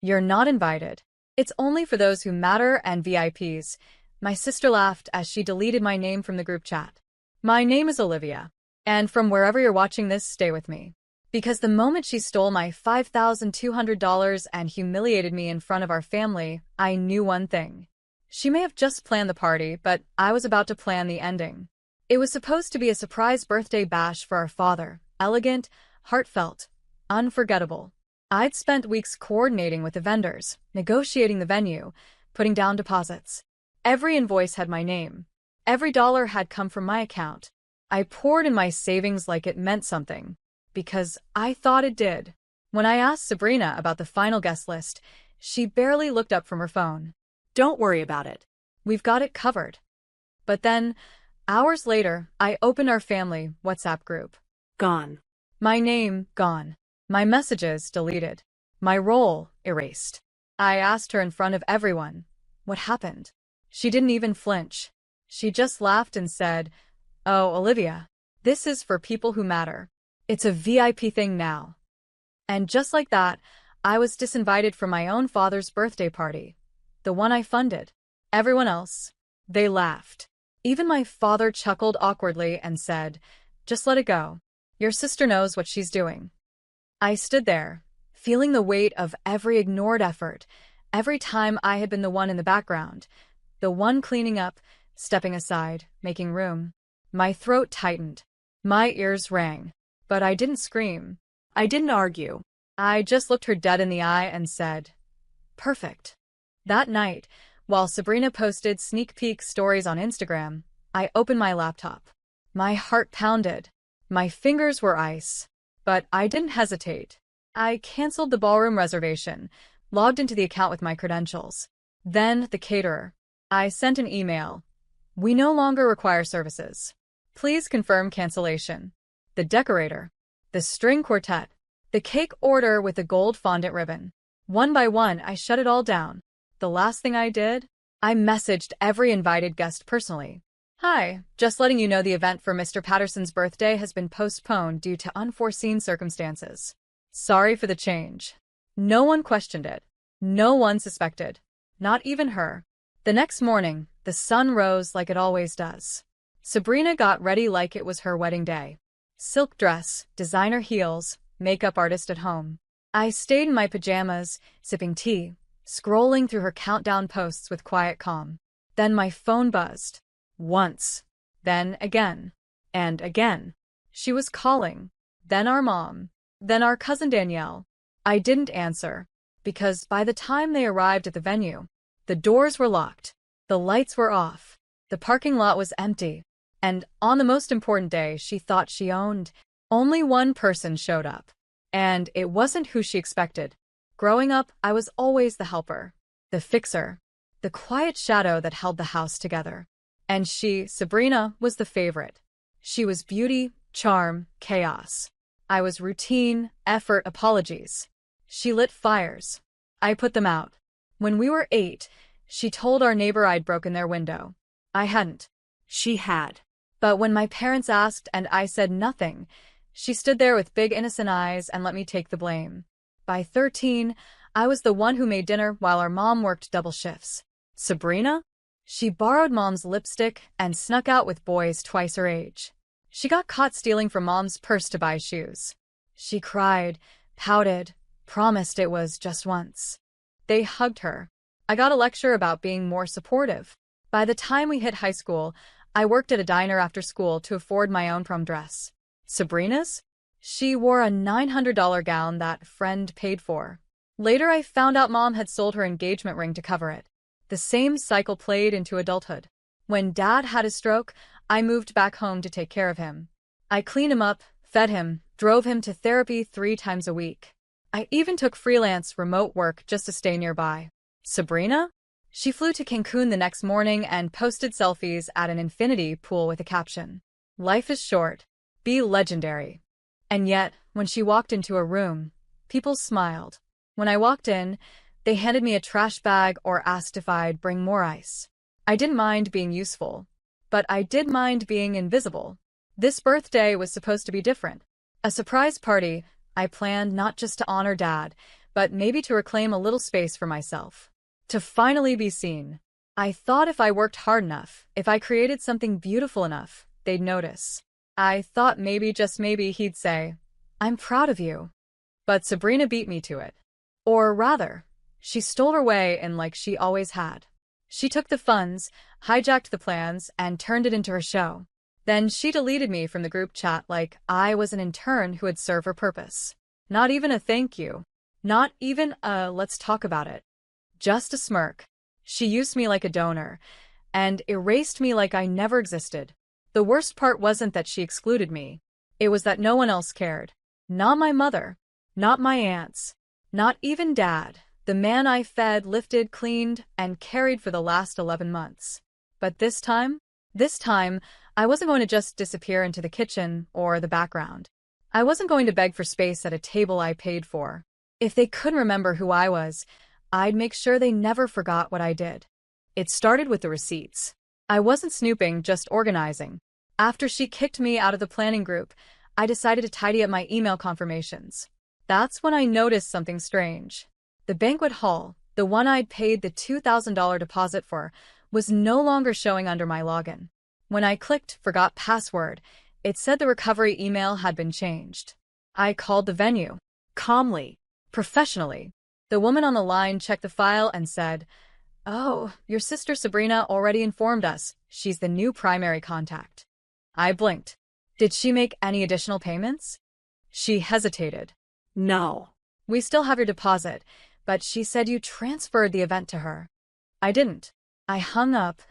You're not invited. It's only for those who matter and VIPs. My sister laughed as she deleted my name from the group chat. My name is Olivia. And from wherever you're watching this, stay with me. Because the moment she stole my $5,200 and humiliated me in front of our family, I knew one thing. She may have just planned the party, but I was about to plan the ending. It was supposed to be a surprise birthday bash for our father. Elegant, heartfelt, unforgettable. I'd spent weeks coordinating with the vendors, negotiating the venue, putting down deposits. Every invoice had my name. Every dollar had come from my account. I poured in my savings like it meant something, because I thought it did. When I asked Sabrina about the final guest list, she barely looked up from her phone. Don't worry about it. We've got it covered. But then, hours later, I opened our family WhatsApp group. Gone. My name, gone. My messages, deleted. My role, erased. I asked her in front of everyone, what happened? She didn't even flinch. She just laughed and said, "Oh, Olivia, this is for people who matter. It's a VIP thing now." And just like that, I was disinvited from my own father's birthday party. The one I funded. Everyone else, they laughed. Even my father chuckled awkwardly and said, "Just let it go. Your sister knows what she's doing." I stood there, feeling the weight of every ignored effort, every time I had been the one in the background, the one cleaning up, stepping aside, making room. My throat tightened. My ears rang. But I didn't scream. I didn't argue. I just looked her dead in the eye and said, "Perfect." That night, while Sabrina posted sneak peek stories on Instagram, I opened my laptop. My heart pounded. My fingers were ice. But I didn't hesitate. I canceled the ballroom reservation, logged into the account with my credentials. Then the caterer. I sent an email. "We no longer require services. Please confirm cancellation." The decorator. The string quartet. The cake order with the gold fondant ribbon. One by one, I shut it all down. The last thing I did? I messaged every invited guest personally. "Hi, just letting you know the event for Mr. Patterson's birthday has been postponed due to unforeseen circumstances. Sorry for the change." No one questioned it. No one suspected. Not even her. The next morning, the sun rose like it always does. Sabrina got ready like it was her wedding day. Silk dress, designer heels, makeup artist at home. I stayed in my pajamas, sipping tea, scrolling through her countdown posts with quiet calm. Then my phone buzzed. Once. Then again. And again. She was calling. Then our mom. Then our cousin Danielle. I didn't answer, because by the time they arrived at the venue, the doors were locked. The lights were off. The parking lot was empty. And on the most important day she thought she owned, only one person showed up. And it wasn't who she expected. Growing up, I was always the helper, the fixer, the quiet shadow that held the house together. And she, Sabrina, was the favorite. She was beauty, charm, chaos. I was routine, effort, apologies. She lit fires. I put them out. When we were 8, she told our neighbor I'd broken their window. I hadn't. She had. But when my parents asked and I said nothing, she stood there with big innocent eyes and let me take the blame. By 13, I was the one who made dinner while our mom worked double shifts. Sabrina? She borrowed mom's lipstick and snuck out with boys twice her age. She got caught stealing from mom's purse to buy shoes. She cried, pouted, promised it was just once. They hugged her. I got a lecture about being more supportive. By the time we hit high school, I worked at a diner after school to afford my own prom dress. Sabrina's? She wore a $900 gown that friend paid for. Later I found out mom had sold her engagement ring to cover it. The same cycle played into adulthood. When dad had his stroke, I moved back home to take care of him. I cleaned him up, fed him, drove him to therapy 3 times a week. I even took freelance remote work just to stay nearby. Sabrina? She flew to Cancun the next morning and posted selfies at an infinity pool with a caption. "Life is short. Be legendary." And yet, when she walked into a room, people smiled. When I walked in, they handed me a trash bag or asked if I'd bring more ice. I didn't mind being useful, but I did mind being invisible. This birthday was supposed to be different. A surprise party I planned not just to honor Dad, but maybe to reclaim a little space for myself. To finally be seen. I thought if I worked hard enough, if I created something beautiful enough, they'd notice. I thought maybe, just maybe, he'd say, "I'm proud of you." But Sabrina beat me to it. Or rather, she stole her way in like she always had. She took the funds, hijacked the plans, and turned it into her show. Then she deleted me from the group chat like I was an intern who had served her purpose. Not even a thank you. Not even a let's talk about it. Just a smirk. She used me like a donor, and erased me like I never existed. The worst part wasn't that she excluded me. It was that no one else cared. Not my mother. Not my aunts. Not even Dad, the man I fed, lifted, cleaned, and carried for the last 11 months. But this time, I wasn't going to just disappear into the kitchen or the background. I wasn't going to beg for space at a table I paid for. If they couldn't remember who I was, I'd make sure they never forgot what I did. It started with the receipts. I wasn't snooping, just organizing. After she kicked me out of the planning group, I decided to tidy up my email confirmations. That's when I noticed something strange. The banquet hall, the one I'd paid the $2,000 deposit for, was no longer showing under my login. When I clicked Forgot Password, it said the recovery email had been changed. I called the venue. Calmly. Professionally. The woman on the line checked the file and said, "Oh, your sister Sabrina already informed us. She's the new primary contact." I blinked. Did she make any additional payments? She hesitated. No. "We still have your deposit, but she said you transferred the event to her." I didn't. I hung up,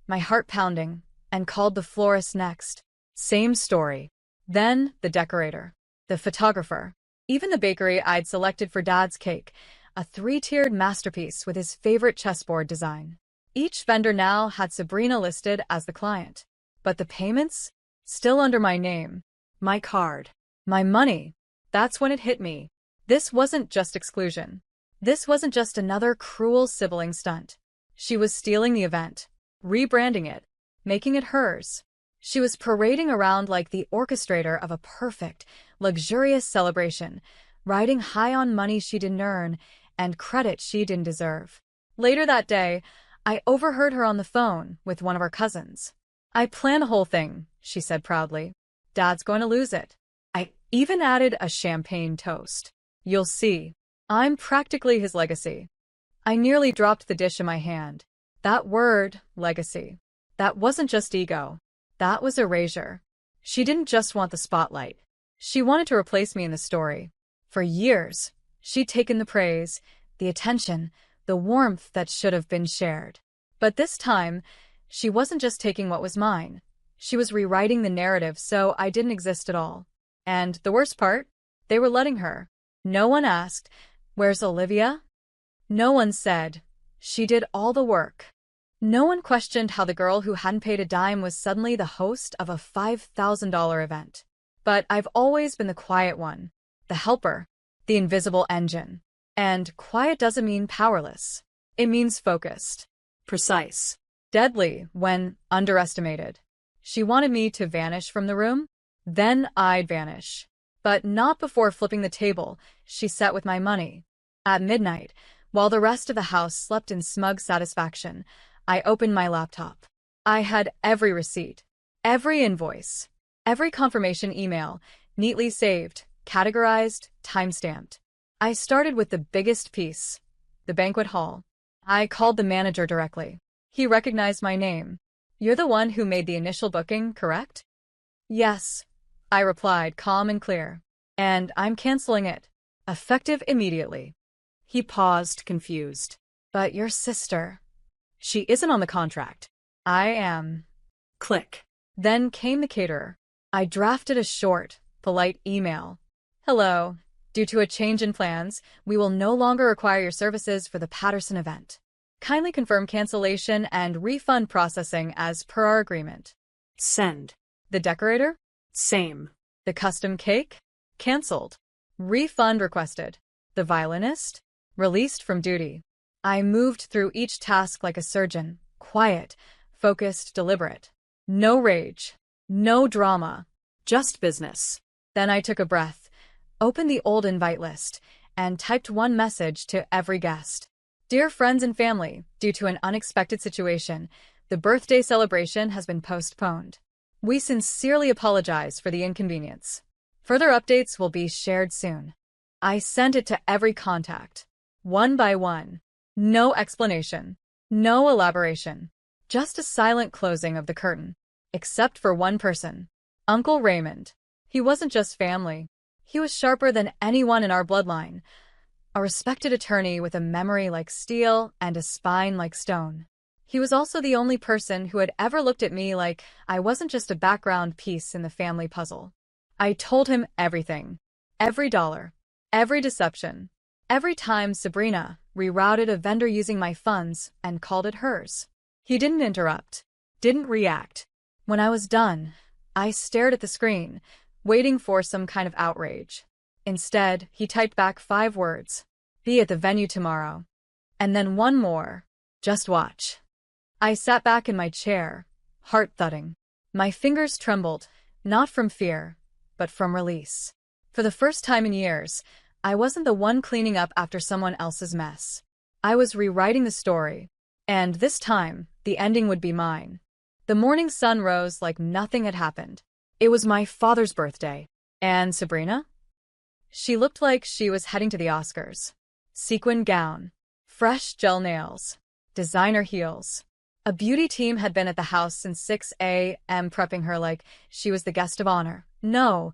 my heart pounding, and called the florist next. Same story. Then the decorator. The photographer. Even the bakery I'd selected for Dad's cake, a 3-tiered masterpiece with his favorite chessboard design. Each vendor now had Sabrina listed as the client. But the payments? Still under my name. My card. My money. That's when it hit me. This wasn't just exclusion. This wasn't just another cruel sibling stunt. She was stealing the event, rebranding it, making it hers. She was parading around like the orchestrator of a perfect, luxurious celebration, riding high on money she didn't earn and credit she didn't deserve. Later that day, I overheard her on the phone with one of her cousins. "I planned the whole thing," she said proudly. "Dad's going to lose it." I even added a champagne toast. "You'll see. I'm practically his legacy." I nearly dropped the dish in my hand. That word, legacy. That wasn't just ego. That was erasure. She didn't just want the spotlight. She wanted to replace me in the story. For years, she'd taken the praise, the attention, the warmth that should have been shared. But this time, she wasn't just taking what was mine. She was rewriting the narrative so I didn't exist at all. And the worst part? They were letting her. No one asked, "Where's Olivia?" No one said, "She did all the work." No one questioned how the girl who hadn't paid a dime was suddenly the host of a $5,000 event. But I've always been the quiet one, the helper, the invisible engine. And quiet doesn't mean powerless. It means focused. Precise. Deadly when underestimated. She wanted me to vanish from the room? Then I'd vanish. But not before flipping the table she set with my money. At midnight, while the rest of the house slept in smug satisfaction, I opened my laptop. I had every receipt, every invoice, every confirmation email, neatly saved, categorized, timestamped. I started with the biggest piece, the banquet hall. I called the manager directly. He recognized my name. "You're the one who made the initial booking, correct?" "Yes," I replied, calm and clear. "And I'm canceling it. Effective immediately." He paused, confused. "But your sister..." "She isn't on the contract." "I am." Click. Then came the caterer. I drafted a short, polite email. "Hello. Due to a change in plans, we will no longer require your services for the Patterson event. Kindly confirm cancellation and refund processing as per our agreement." Send. The decorator? Same. The custom cake? Cancelled. Refund requested. The violinist? Released from duty. I moved through each task like a surgeon, quiet, focused, deliberate. No rage. No drama. Just business. Then I took a breath, opened the old invite list, and typed one message to every guest. Dear friends and family, due to an unexpected situation, the birthday celebration has been postponed. We sincerely apologize for the inconvenience. Further updates will be shared soon. I sent it to every contact, one by one. No explanation, no elaboration, just a silent closing of the curtain. Except for one person, Uncle Raymond. He wasn't just family. He was sharper than anyone in our bloodline. A respected attorney with a memory like steel and a spine like stone. He was also the only person who had ever looked at me like I wasn't just a background piece in the family puzzle. I told him everything. Every dollar. Every deception. Every time Sabrina rerouted a vendor using my funds and called it hers. He didn't interrupt. Didn't react. When I was done, I stared at the screen, waiting for some kind of outrage. Instead, he typed back 5 words. Be at the venue tomorrow. And then one more. Just watch. I sat back in my chair, heart thudding. My fingers trembled, not from fear, but from release. For the first time in years, I wasn't the one cleaning up after someone else's mess. I was rewriting the story, and this time, the ending would be mine. The morning sun rose like nothing had happened. It was my father's birthday. And Sabrina? She looked like she was heading to the Oscars. Sequin gown, fresh gel nails, designer heels. A beauty team had been at the house since 6 a.m. prepping her like she was the guest of honor. No,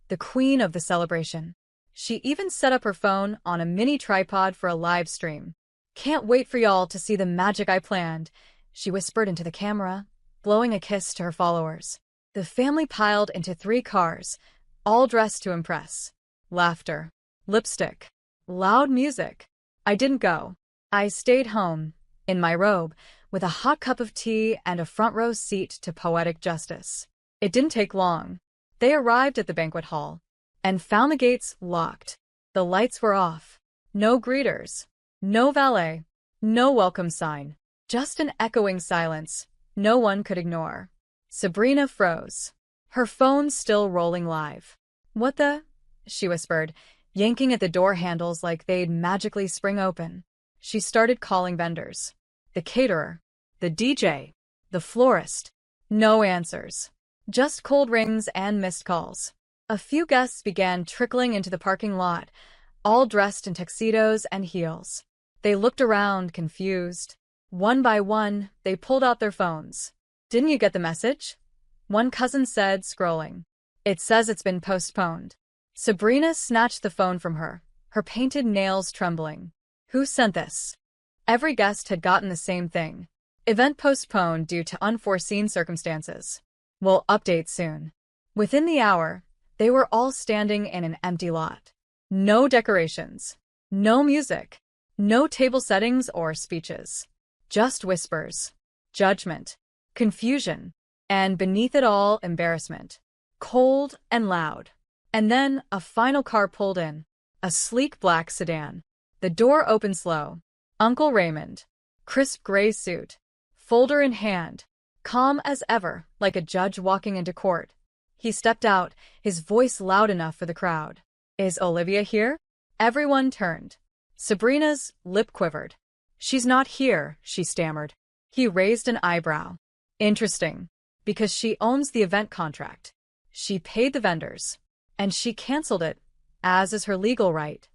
the queen of the celebration. She even set up her phone on a mini tripod for a live stream. Can't wait for y'all to see the magic I planned, she whispered into the camera, blowing a kiss to her followers. The family piled into 3 cars, all dressed to impress. Laughter, lipstick, loud music. I didn't go. I stayed home, in my robe, with a hot cup of tea and a front row seat to poetic justice. It didn't take long. They arrived at the banquet hall and found the gates locked. The lights were off. No greeters. No valet. No welcome sign. Just an echoing silence no one could ignore. Sabrina froze, her phone still rolling live. What the? She whispered, yanking at the door handles like they'd magically spring open. She started calling vendors. The caterer, the DJ, the florist. No answers. Just cold rings and missed calls. A few guests began trickling into the parking lot, all dressed in tuxedos and heels. They looked around, confused. One by one, they pulled out their phones. Didn't you get the message? One cousin said, scrolling. It says it's been postponed. Sabrina snatched the phone from her, her painted nails trembling. Who sent this? Every guest had gotten the same thing. Event postponed due to unforeseen circumstances. We'll update soon. Within the hour, they were all standing in an empty lot. No decorations. No music. No table settings or speeches. Just whispers. Judgment. Confusion. And beneath it all, embarrassment. Cold and loud. And then a final car pulled in. A sleek black sedan. The door opened slow. Uncle Raymond. Crisp gray suit. Folder in hand. Calm as ever, like a judge walking into court. He stepped out, his voice loud enough for the crowd. Is Olivia here? Everyone turned. Sabrina's lip quivered. She's not here, she stammered. He raised an eyebrow. Interesting. Because she owns the event contract. She paid the vendors. And she canceled it, as is her legal right.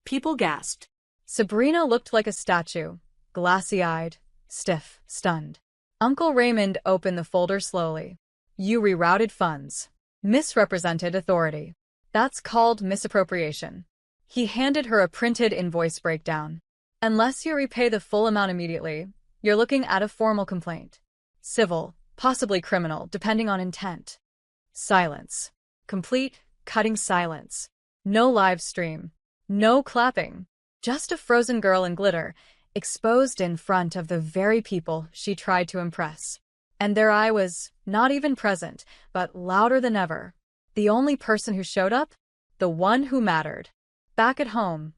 People gasped. Sabrina looked like a statue, glassy-eyed, stiff, stunned. Uncle Raymond opened the folder slowly. You rerouted funds. Misrepresented authority. That's called misappropriation. He handed her a printed invoice breakdown. Unless you repay the full amount immediately, you're looking at a formal complaint. Civil, possibly criminal, depending on intent. Silence. Complete, cutting silence. No live stream. No clapping. Just a frozen girl in glitter, exposed in front of the very people she tried to impress. And there I was, not even present, but louder than ever. The only person who showed up? The one who mattered. Back at home,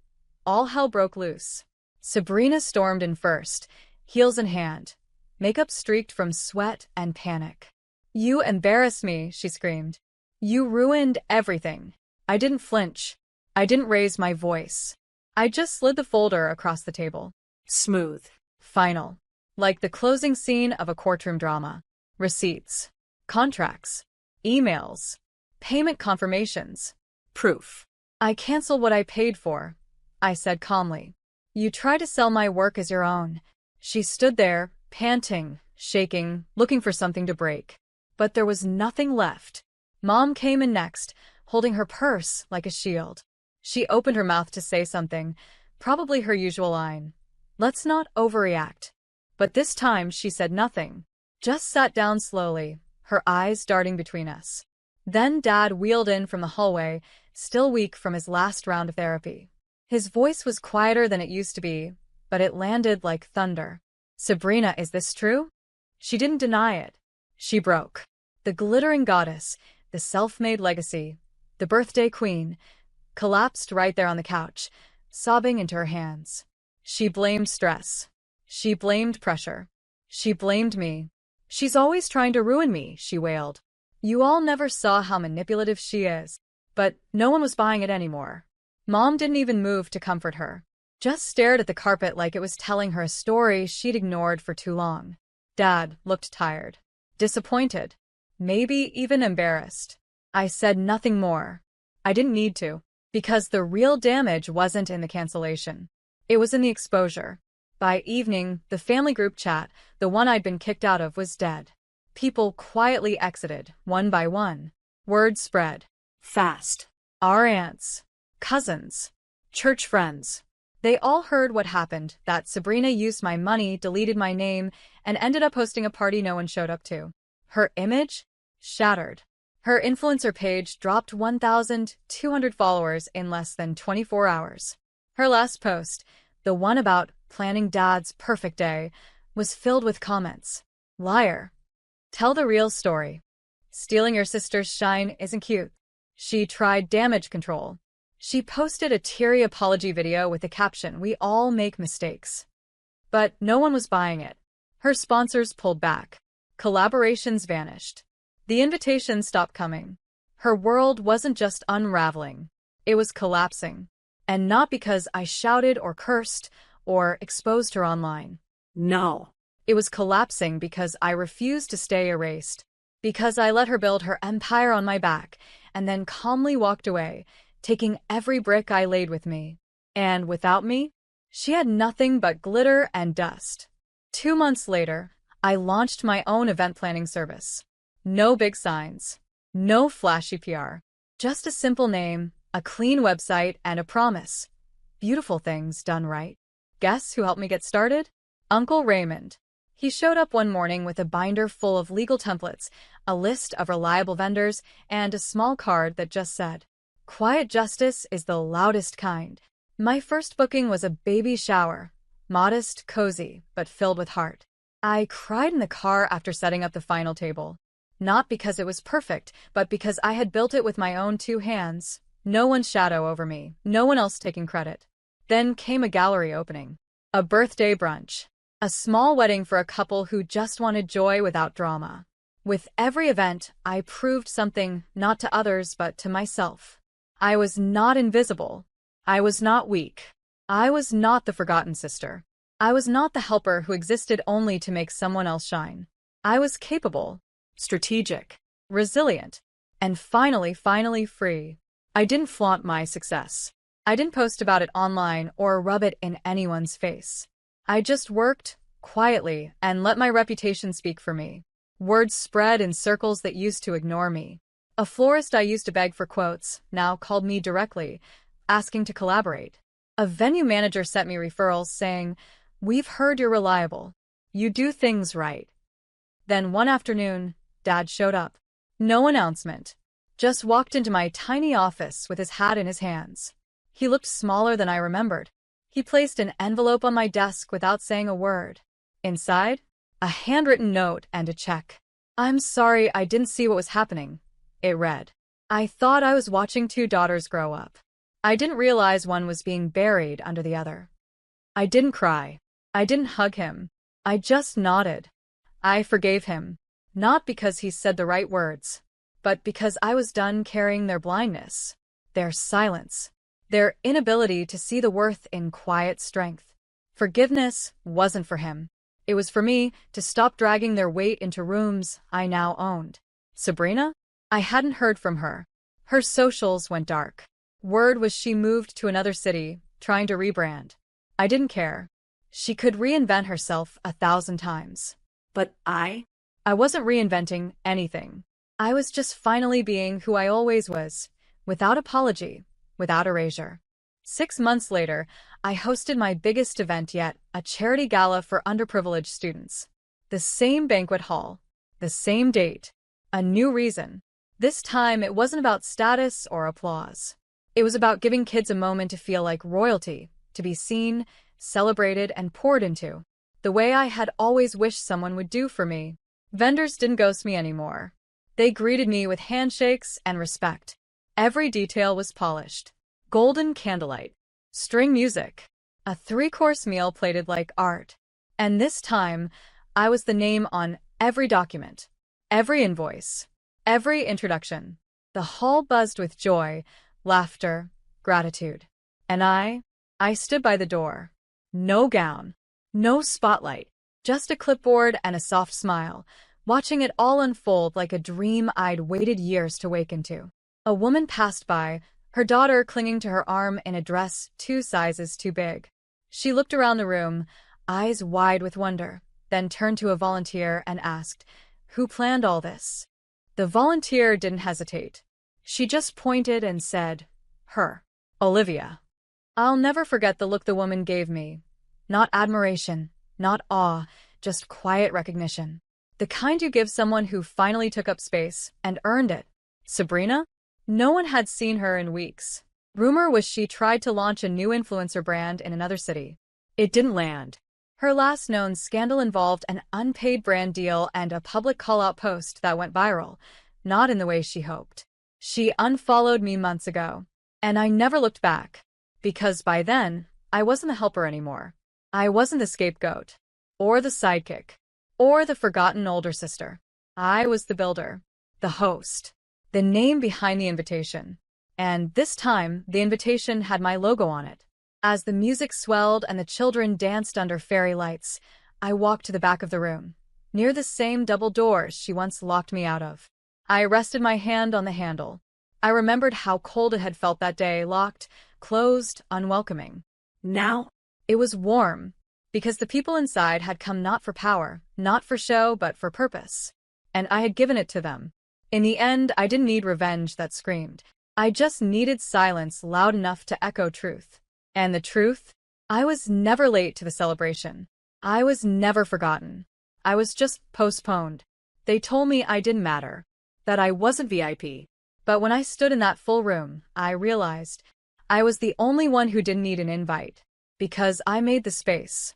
all hell broke loose. Sabrina stormed in first, heels in hand. Makeup streaked from sweat and panic. You embarrassed me, she screamed. You ruined everything. I didn't flinch. I didn't raise my voice. I just slid the folder across the table. Smooth. Final. Like the closing scene of a courtroom drama. Receipts. Contracts. Emails. Payment confirmations. Proof. I cancel what I paid for, I said calmly. You try to sell my work as your own. She stood there, panting, shaking, looking for something to break. But there was nothing left. Mom came in next, holding her purse like a shield. She opened her mouth to say something, probably her usual line. Let's not overreact. But this time she said nothing, just sat down slowly, her eyes darting between us. Then Dad wheeled in from the hallway, still weak from his last round of therapy. His voice was quieter than it used to be, but it landed like thunder. Sabrina, is this true? She didn't deny it. She broke. The glittering goddess, the self-made legacy, the birthday queen, collapsed right there on the couch, sobbing into her hands. She blamed stress. She blamed pressure. She blamed me. She's always trying to ruin me, she wailed. You all never saw how manipulative she is. But no one was buying it anymore. Mom didn't even move to comfort her. Just stared at the carpet like it was telling her a story she'd ignored for too long. Dad looked tired. Disappointed. Maybe even embarrassed. I said nothing more. I didn't need to. Because the real damage wasn't in the cancellation. It was in the exposure. By evening, the family group chat, the one I'd been kicked out of, was dead. People quietly exited, one by one. Word spread. Fast. Our aunts, cousins, church friends. They all heard what happened, that Sabrina used my money, deleted my name, and ended up hosting a party no one showed up to. Her image? Shattered. Her influencer page dropped 1,200 followers in less than 24 hours. Her last post, the one about planning Dad's perfect day, was filled with comments. Liar. Tell the real story. Stealing your sister's shine isn't cute. She tried damage control. She posted a teary apology video with the caption, "We all make mistakes." But no one was buying it. Her sponsors pulled back. Collaborations vanished. The invitations stopped coming. Her world wasn't just unraveling. It was collapsing. And not because I shouted or cursed or exposed her online. No. It was collapsing because I refused to stay erased. Because I let her build her empire on my back and then calmly walked away, taking every brick I laid with me. And without me, she had nothing but glitter and dust. 2 months later, I launched my own event planning service. No big signs. No flashy PR. Just a simple name, a clean website, and a promise. Beautiful things done right. Guess who helped me get started? Uncle Raymond. He showed up one morning with a binder full of legal templates, a list of reliable vendors, and a small card that just said, "Quiet justice is the loudest kind." My first booking was a baby shower. Modest, cozy, but filled with heart. I cried in the car after setting up the final table. Not because it was perfect, but because I had built it with my own 2 hands. No one's shadow over me, no one else taking credit. Then came a gallery opening. A birthday brunch. A small wedding for a couple who just wanted joy without drama. With every event, I proved something, not to others, but to myself. I was not invisible. I was not weak. I was not the forgotten sister. I was not the helper who existed only to make someone else shine. I was capable, strategic, resilient, and finally free. I didn't flaunt my success. I didn't post about it online or rub it in anyone's face. I just worked, quietly, and let my reputation speak for me. Words spread in circles that used to ignore me. A florist I used to beg for quotes now called me directly, asking to collaborate. A venue manager sent me referrals saying, "We've heard you're reliable. You do things right." Then one afternoon, Dad showed up. No announcement. Just walked into my tiny office with his hat in his hands. He looked smaller than I remembered. He placed an envelope on my desk without saying a word. Inside, a handwritten note and a check. "I'm sorry I didn't see what was happening," it read. "I thought I was watching 2 daughters grow up. I didn't realize one was being buried under the other." I didn't cry. I didn't hug him. I just nodded. I forgave him. Not because he said the right words, but because I was done carrying their blindness, their silence, their inability to see the worth in quiet strength. Forgiveness wasn't for him. It was for me to stop dragging their weight into rooms I now owned. Sabrina? I hadn't heard from her. Her socials went dark. Word was she moved to another city, trying to rebrand. I didn't care. She could reinvent herself 1,000 times. But I wasn't reinventing anything. I was just finally being who I always was, without apology, without erasure. 6 months later, I hosted my biggest event yet, a charity gala for underprivileged students. The same banquet hall, the same date, a new reason. This time, it wasn't about status or applause. It was about giving kids a moment to feel like royalty, to be seen, celebrated, and poured into, the way I had always wished someone would do for me. Vendors didn't ghost me anymore. They greeted me with handshakes and respect. Every detail was polished. Golden candlelight, string music, a 3-course meal plated like art. And this time, I was the name on every document, every invoice, every introduction. The hall buzzed with joy, laughter, gratitude. And I stood by the door. No gown, no spotlight, just a clipboard and a soft smile, watching it all unfold like a dream I'd waited years to wake into. A woman passed by, her daughter clinging to her arm in a dress 2 sizes too big. She looked around the room, eyes wide with wonder, then turned to a volunteer and asked, "Who planned all this?" The volunteer didn't hesitate. She just pointed and said, "Her. Olivia." I'll never forget the look the woman gave me. Not admiration, not awe, just quiet recognition. The kind you give someone who finally took up space and earned it. Sabrina? No one had seen her in weeks. Rumor was she tried to launch a new influencer brand in another city. It didn't land. Her last known scandal involved an unpaid brand deal and a public call-out post that went viral, not in the way she hoped. She unfollowed me months ago, and I never looked back. Because by then, I wasn't the helper anymore. I wasn't the scapegoat, or the sidekick, or the forgotten older sister. I was the builder, the host, the name behind the invitation. And this time, the invitation had my logo on it. As the music swelled and the children danced under fairy lights, I walked to the back of the room, near the same double doors she once locked me out of. I rested my hand on the handle. I remembered how cold it had felt that day, locked, closed, unwelcoming. now, It was warm, because the people inside had come not for power, not for show, but for purpose. And I had given it to them. In the end, I didn't need revenge that screamed. I just needed silence loud enough to echo truth. And the truth? I was never late to the celebration. I was never forgotten. I was just postponed. They told me I didn't matter, that I wasn't VIP. But when I stood in that full room, I realized I was the only one who didn't need an invite. Because I made the space.